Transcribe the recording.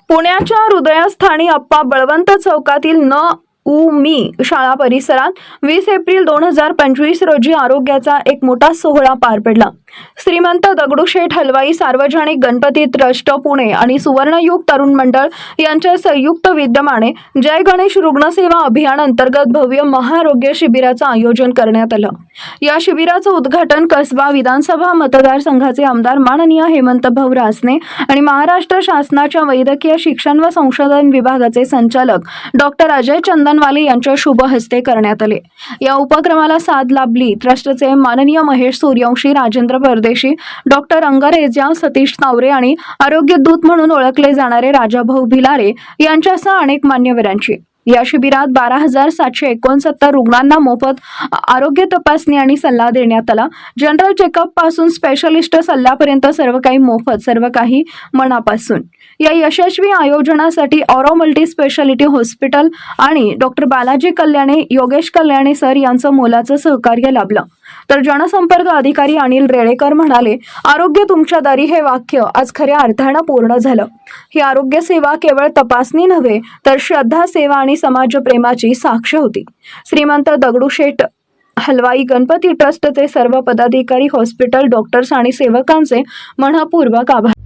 पुण्याच्या हृदयस्थानी अप्पा बळवंत चौकातील मी शाळा परिसरात 20 एप्रिल 2025 रोजी आरोग्याचा एक मोठा सोहळा पार पडला। श्रीमंत दगडूशेठ हलवाई सार्वजनिक गणपती ट्रस्ट पुणे आणि सुवर्णयुग तरुण मंडळ यांच्या संयुक्त विद्यमाने जय गणेश रुग्णसेवा अभियान अंतर्गत भव्य महाआरोग्य शिबिराचं आयोजन करण्यात आलं। या शिबिराचं उद्घाटन कसबा विधानसभा मतदारसंघाचे आमदार माननीय हेमंतभाऊ रासने आणि महाराष्ट्र शासनाच्या वैद्यकीय शिक्षण व संशोधन विभागाचे संचालक डॉक्टर अजय चंदनवाले यांच्या शुभ हस्ते करण्यात आले। या उपक्रमाला साथ लाभली ट्रस्टचे माननीय महेश सूर्यवंशी, राजेंद्र परदेशी, डॉक्टर अंगरेजा, सतीश तावरे आणि आरोग्य दूत म्हणून ओळखले जाणारे राजाभाऊ भिलारे यांच्यासह अनेक मान्यवरांची। या शिबिरात 12,769 रुग्णांना मोफत आरोग्य तपासणी आणि सल्ला देण्यात आला। जनरल चेकअप पासून स्पेशलिस्ट सल्ल्यापर्यंत सर्व काही मोफत, सर्व काही मनापासून। या यशस्वी आयोजनासाठी ऑरो मल्टी स्पेशालिटी हॉस्पिटल आणि डॉक्टर बालाजी कल्याणे, योगेश कल्याणे सर यांचं मोलाचं सहकार्य लाभलं। तर जनसंपर्क अधिकारी अनिल रेडेकर म्हणाले, आरोग्य तुमच्या दारी हे वाक्य आज खऱ्या अर्थानं पूर्ण झालं। ही आरोग्य सेवा केवळ तपासणी नव्हे तर श्रद्धा, सेवा आणि समाजप्रेमाची साक्ष होती। श्रीमंत दगडूशेठ हलवाई गणपती ट्रस्टचे सर्व पदाधिकारी, हॉस्पिटल, डॉक्टर्स आणि सेवकांचे मनपूर्वक आभार।